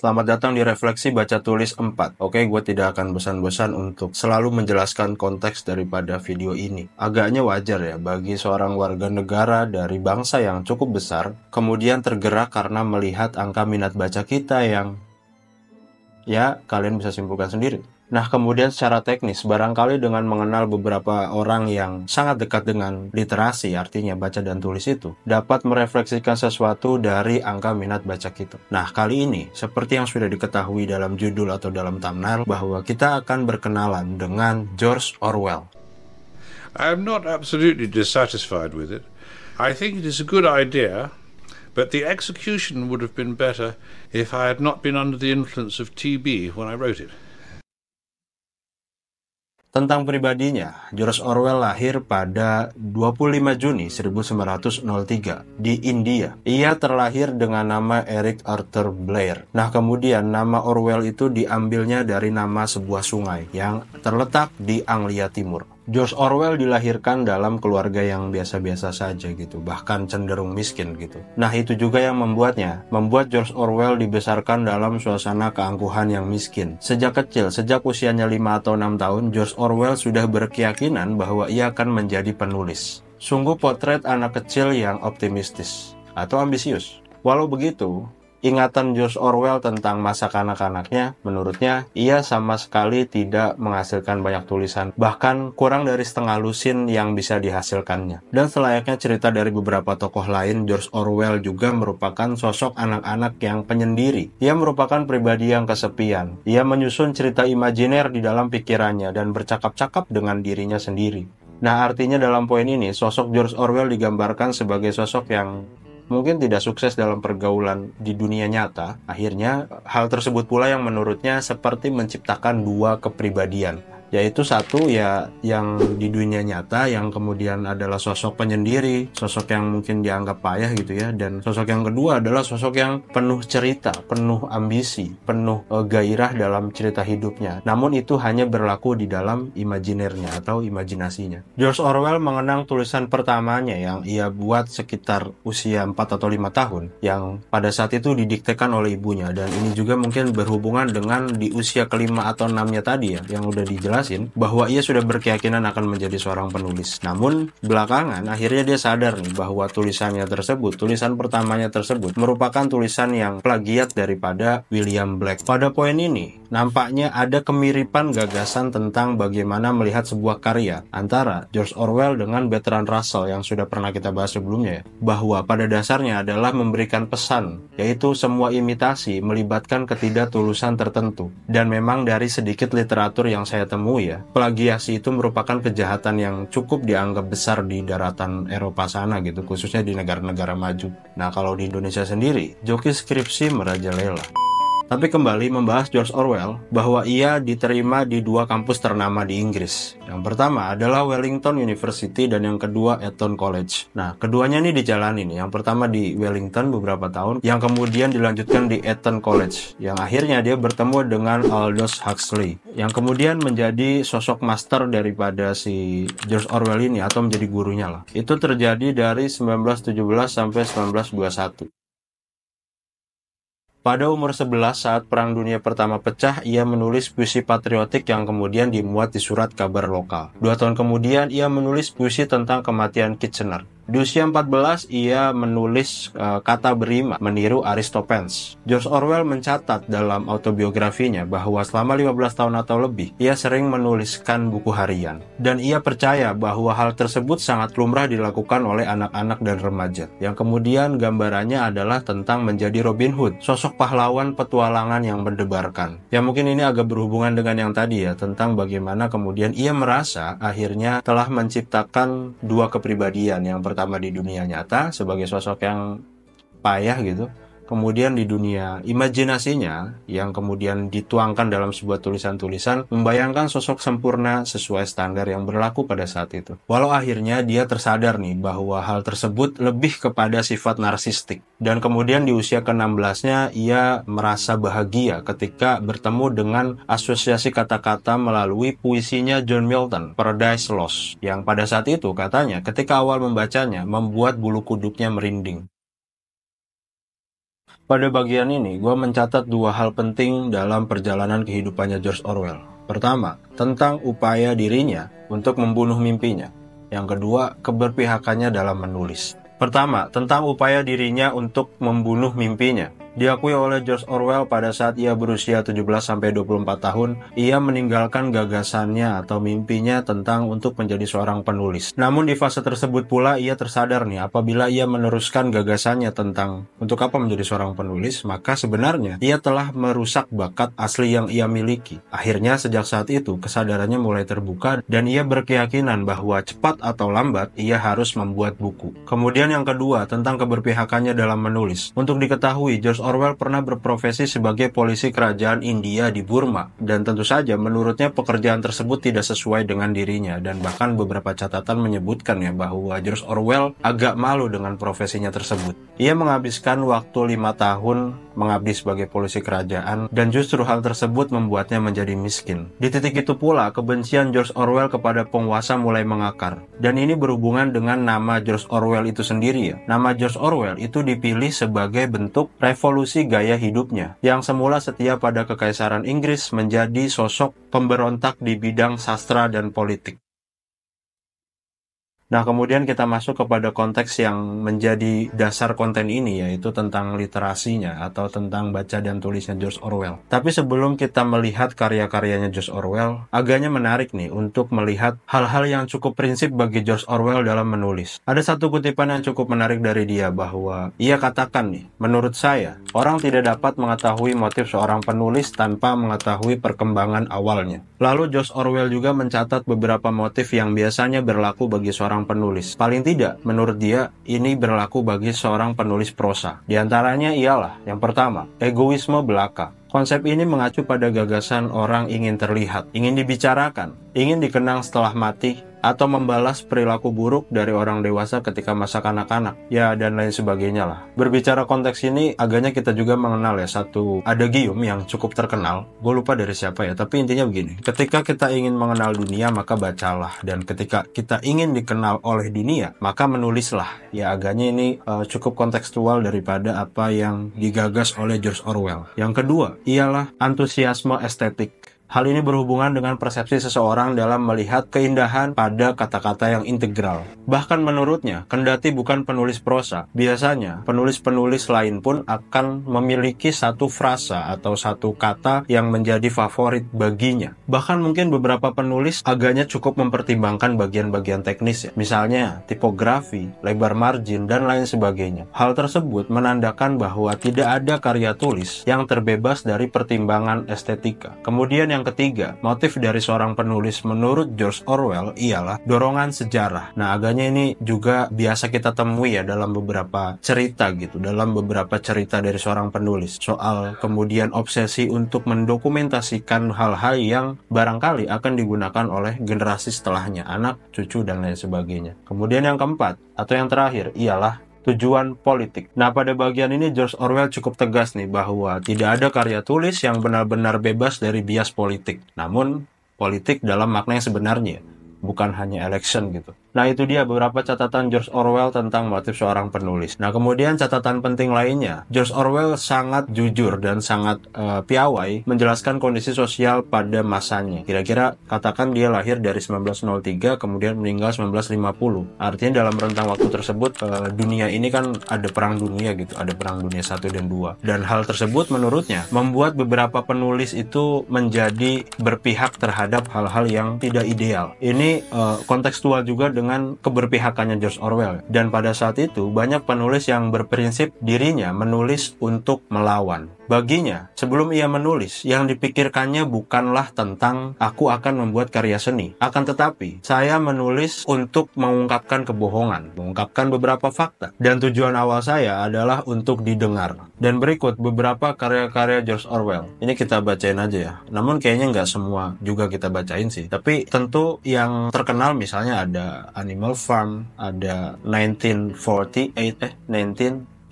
Selamat datang di Refleksi Baca Tulis 4. Oke, gue tidak akan bosan-bosan untuk selalu menjelaskan konteks daripada video ini. Agaknya wajar ya bagi seorang warga negara dari bangsa yang cukup besar, kemudian tergerak karena melihat angka minat baca kita yang, ya, kalian bisa simpulkan sendiri. Nah, kemudian secara teknis, barangkali dengan mengenal beberapa orang yang sangat dekat dengan literasi, artinya baca dan tulis itu, dapat merefleksikan sesuatu dari angka minat baca kita. Nah, kali ini, seperti yang sudah diketahui dalam judul atau dalam thumbnail, bahwa kita akan berkenalan dengan George Orwell. I am not absolutely dissatisfied with it. I think it is a good idea, but the execution would have been better if I had not been under the influence of TB when I wrote it. Tentang pribadinya, George Orwell lahir pada 25 Juni 1903 di India. Ia terlahir dengan nama Eric Arthur Blair. Nah, kemudian nama Orwell itu diambilnya dari nama sebuah sungai yang terletak di Anglia Timur. George Orwell dilahirkan dalam keluarga yang biasa-biasa saja gitu, bahkan cenderung miskin gitu. Nah, itu juga yang membuat George Orwell dibesarkan dalam suasana keangkuhan yang miskin. Sejak kecil, sejak usianya 5 atau 6 tahun, George Orwell sudah berkeyakinan bahwa ia akan menjadi penulis. Sungguh potret anak kecil yang optimistis atau ambisius. Walau begitu, ingatan George Orwell tentang masa kanak-kanaknya, menurutnya, ia sama sekali tidak menghasilkan banyak tulisan, bahkan kurang dari setengah lusin yang bisa dihasilkannya. Dan selayaknya cerita dari beberapa tokoh lain, George Orwell juga merupakan sosok anak-anak yang penyendiri. Ia merupakan pribadi yang kesepian. Ia menyusun cerita imajiner di dalam pikirannya dan bercakap-cakap dengan dirinya sendiri. Nah, artinya dalam poin ini, sosok George Orwell digambarkan sebagai sosok yang mungkin tidak sukses dalam pergaulan di dunia nyata. Akhirnya, hal tersebut pula yang menurutnya seperti menciptakan dua kepribadian, yaitu satu ya yang di dunia nyata yang kemudian adalah sosok penyendiri, sosok yang mungkin dianggap payah gitu ya, dan sosok yang kedua adalah sosok yang penuh cerita, penuh ambisi, penuh gairah dalam cerita hidupnya. Namun itu hanya berlaku di dalam imajinernya atau imajinasinya. George Orwell mengenang tulisan pertamanya yang ia buat sekitar usia 4 atau 5 tahun, yang pada saat itu didiktekan oleh ibunya, dan ini juga mungkin berhubungan dengan di usia kelima atau 6-nya tadi ya, yang udah dijelaskan bahwa ia sudah berkeyakinan akan menjadi seorang penulis. Namun, belakangan akhirnya dia sadar nih bahwa tulisan pertamanya tersebut merupakan tulisan yang plagiat daripada William Blake. Pada poin ini, nampaknya ada kemiripan gagasan tentang bagaimana melihat sebuah karya antara George Orwell dengan Bertrand Russell yang sudah pernah kita bahas sebelumnya ya, bahwa pada dasarnya adalah memberikan pesan, yaitu semua imitasi melibatkan ketidaktulusan tertentu. Dan memang dari sedikit literatur yang saya temui ya, plagiasi itu merupakan kejahatan yang cukup dianggap besar di daratan Eropa sana gitu, khususnya di negara-negara maju. Nah, kalau di Indonesia sendiri, joki skripsi merajalela. Tapi kembali membahas George Orwell, bahwa ia diterima di dua kampus ternama di Inggris. Yang pertama adalah Wellington University dan yang kedua Eton College. Nah, keduanya ini dijalani nih. Yang pertama di Wellington beberapa tahun, yang kemudian dilanjutkan di Eton College. Yang akhirnya dia bertemu dengan Aldous Huxley, yang kemudian menjadi sosok master daripada si George Orwell ini atau menjadi gurunya lah. Itu terjadi dari 1917 sampai 1921. Pada umur 11 saat Perang Dunia Pertama pecah, ia menulis puisi patriotik yang kemudian dimuat di surat kabar lokal. 2 tahun kemudian, ia menulis puisi tentang kematian Kitchener. Di usia 14, ia menulis Kata Berima, meniru Aristophanes. George Orwell mencatat dalam autobiografinya bahwa selama 15 tahun atau lebih, ia sering menuliskan buku harian. Dan ia percaya bahwa hal tersebut sangat lumrah dilakukan oleh anak-anak dan remaja. Yang kemudian gambarannya adalah tentang menjadi Robin Hood, sosok pahlawan petualangan yang mendebarkan. Ya mungkin ini agak berhubungan dengan yang tadi ya, tentang bagaimana kemudian ia merasa akhirnya telah menciptakan dua kepribadian. Yang pertama di dunia nyata sebagai sosok yang payah gitu, kemudian di dunia imajinasinya yang kemudian dituangkan dalam sebuah tulisan-tulisan membayangkan sosok sempurna sesuai standar yang berlaku pada saat itu. Walau akhirnya dia tersadar nih bahwa hal tersebut lebih kepada sifat narsistik. Dan kemudian di usia ke-16-nya ia merasa bahagia ketika bertemu dengan asosiasi kata-kata melalui puisinya John Milton, Paradise Lost, yang pada saat itu katanya ketika awal membacanya membuat bulu kuduknya merinding. Pada bagian ini, gue mencatat dua hal penting dalam perjalanan kehidupannya George Orwell. Pertama, tentang upaya dirinya untuk membunuh mimpinya. Yang kedua, keberpihakannya dalam menulis. Pertama, tentang upaya dirinya untuk membunuh mimpinya. Diakui oleh George Orwell pada saat ia berusia 17-24 tahun, ia meninggalkan gagasannya atau mimpinya tentang untuk menjadi seorang penulis. Namun di fase tersebut pula ia tersadar nih, apabila ia meneruskan gagasannya tentang untuk apa menjadi seorang penulis, maka sebenarnya ia telah merusak bakat asli yang ia miliki. Akhirnya sejak saat itu kesadarannya mulai terbuka dan ia berkeyakinan bahwa cepat atau lambat ia harus membuat buku. Kemudian yang kedua, tentang keberpihakannya dalam menulis. Untuk diketahui, George Orwell pernah berprofesi sebagai polisi kerajaan India di Burma, dan tentu saja menurutnya pekerjaan tersebut tidak sesuai dengan dirinya, dan bahkan beberapa catatan menyebutkan ya bahwa George Orwell agak malu dengan profesinya tersebut. Ia menghabiskan waktu 5 tahun mengabdi sebagai polisi kerajaan, dan justru hal tersebut membuatnya menjadi miskin. Di titik itu pula, kebencian George Orwell kepada penguasa mulai mengakar, dan ini berhubungan dengan nama George Orwell itu sendiri ya. Nama George Orwell itu dipilih sebagai bentuk revolusi gaya hidupnya, yang semula setia pada Kekaisaran Inggris menjadi sosok pemberontak di bidang sastra dan politik. Nah, kemudian kita masuk kepada konteks yang menjadi dasar konten ini, yaitu tentang literasinya atau tentang baca dan tulisnya George Orwell. Tapi sebelum kita melihat karya-karyanya George Orwell, agaknya menarik nih untuk melihat hal-hal yang cukup prinsip bagi George Orwell dalam menulis. Ada satu kutipan yang cukup menarik dari dia bahwa ia katakan nih, menurut saya, orang tidak dapat mengetahui motif seorang penulis tanpa mengetahui perkembangan awalnya. Lalu George Orwell juga mencatat beberapa motif yang biasanya berlaku bagi seorang penulis. Paling tidak, menurut dia, ini berlaku bagi seorang penulis prosa. Di antaranya ialah, yang pertama, egoisme belaka. Konsep ini mengacu pada gagasan orang ingin terlihat, ingin dibicarakan, ingin dikenang setelah mati, atau membalas perilaku buruk dari orang dewasa ketika masa kanak-kanak, ya dan lain sebagainya lah. Berbicara konteks ini, agaknya kita juga mengenal ya satu adagium yang cukup terkenal. Gue lupa dari siapa ya, tapi intinya begini. Ketika kita ingin mengenal dunia, maka bacalah. Dan ketika kita ingin dikenal oleh dunia, maka menulislah. Ya agaknya ini cukup kontekstual daripada apa yang digagas oleh George Orwell. Yang kedua, ialah antusiasme estetik. Hal ini berhubungan dengan persepsi seseorang dalam melihat keindahan pada kata-kata yang integral. Bahkan menurutnya, kendati bukan penulis prosa, biasanya penulis-penulis lain pun akan memiliki satu frasa atau satu kata yang menjadi favorit baginya. Bahkan mungkin beberapa penulis agaknya cukup mempertimbangkan bagian-bagian teknis ya. Misalnya, tipografi, lebar margin, dan lain sebagainya. Hal tersebut menandakan bahwa tidak ada karya tulis yang terbebas dari pertimbangan estetika. Kemudian yang ketiga, motif dari seorang penulis menurut George Orwell ialah dorongan sejarah. Nah, agaknya ini juga biasa kita temui ya dalam beberapa cerita gitu, dalam beberapa cerita dari seorang penulis soal kemudian obsesi untuk mendokumentasikan hal-hal yang barangkali akan digunakan oleh generasi setelahnya, anak, cucu, dan lain sebagainya. Kemudian yang keempat atau yang terakhir ialah tujuan politik. Nah, pada bagian ini George Orwell cukup tegas nih bahwa tidak ada karya tulis yang benar-benar bebas dari bias politik. Namun, politik dalam makna yang sebenarnya, bukan hanya election gitu. Nah, itu dia beberapa catatan George Orwell tentang motif seorang penulis. Nah, kemudian catatan penting lainnya, George Orwell sangat jujur dan sangat piawai menjelaskan kondisi sosial pada masanya. Kira-kira katakan dia lahir dari 1903 kemudian meninggal 1950. Artinya dalam rentang waktu tersebut dunia ini kan ada perang dunia gitu, ada perang dunia 1 dan 2. Dan hal tersebut menurutnya membuat beberapa penulis itu menjadi berpihak terhadap hal-hal yang tidak ideal. Ini kontekstual juga dengan keberpihakannya George Orwell. Dan pada saat itu, banyak penulis yang berprinsip dirinya menulis untuk melawan. Baginya, sebelum ia menulis, yang dipikirkannya bukanlah tentang aku akan membuat karya seni. Akan tetapi, saya menulis untuk mengungkapkan kebohongan, mengungkapkan beberapa fakta. Dan tujuan awal saya adalah untuk didengar. Dan berikut beberapa karya-karya George Orwell. Ini kita bacain aja ya. Namun kayaknya nggak semua juga kita bacain sih. Tapi tentu yang terkenal misalnya ada Animal Farm, ada 1948,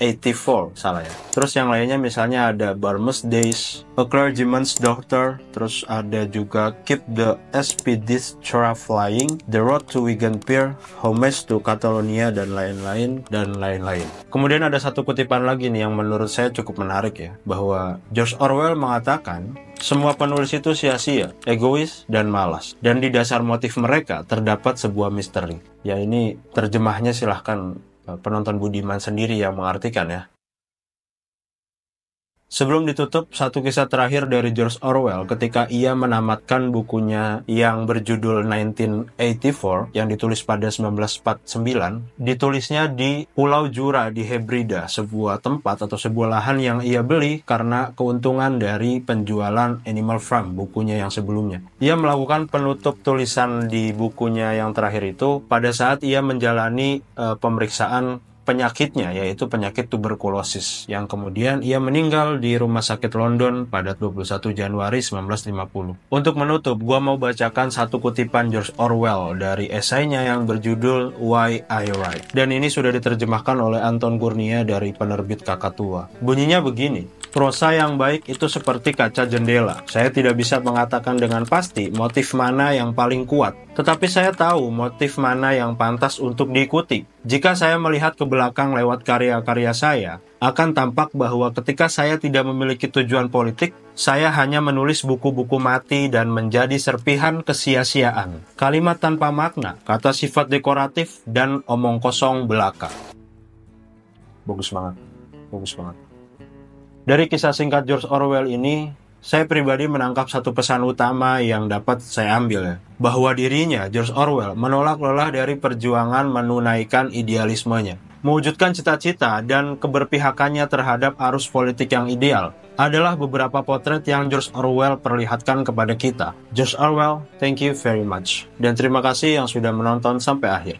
1984, salah ya. Terus yang lainnya misalnya ada Burmese Days, A Clergyman's Daughter, terus ada juga Keep the Expedition Flying, The Road to Wigan Pier, Homage to Catalonia, dan lain-lain, dan lain-lain. Kemudian ada satu kutipan lagi nih yang menurut saya cukup menarik ya, bahwa George Orwell mengatakan, semua penulis itu sia-sia, egois, dan malas. Dan di dasar motif mereka terdapat sebuah misteri. Ya ini terjemahnya silahkan penonton budiman sendiri yang mengartikan ya. Sebelum ditutup, satu kisah terakhir dari George Orwell ketika ia menamatkan bukunya yang berjudul 1984 yang ditulis pada 1949, ditulisnya di Pulau Jura di Hebrida, sebuah tempat atau sebuah lahan yang ia beli karena keuntungan dari penjualan Animal Farm, bukunya yang sebelumnya. Ia melakukan penutup tulisan di bukunya yang terakhir itu pada saat ia menjalani pemeriksaan penyakitnya, yaitu penyakit tuberkulosis, yang kemudian ia meninggal di rumah sakit London pada 21 Januari 1950. Untuk menutup, gua mau bacakan satu kutipan George Orwell dari esainya yang berjudul Why I Write. Dan ini sudah diterjemahkan oleh Anton Kurnia dari penerbit Kakatua. Bunyinya begini, prosa yang baik itu seperti kaca jendela. Saya tidak bisa mengatakan dengan pasti motif mana yang paling kuat, tetapi saya tahu motif mana yang pantas untuk diikuti. Jika saya melihat ke belakang lewat karya-karya saya, akan tampak bahwa ketika saya tidak memiliki tujuan politik, saya hanya menulis buku-buku mati dan menjadi serpihan kesia-siaan. Kalimat tanpa makna, kata sifat dekoratif, dan omong kosong belaka. Bagus banget, bagus banget. Dari kisah singkat George Orwell ini, saya pribadi menangkap satu pesan utama yang dapat saya ambil ya, bahwa dirinya, George Orwell, menolak lelah dari perjuangan menunaikan idealismenya. Mewujudkan cita-cita dan keberpihakannya terhadap arus politik yang ideal adalah beberapa potret yang George Orwell perlihatkan kepada kita. George Orwell, thank you very much. Dan terima kasih yang sudah menonton sampai akhir.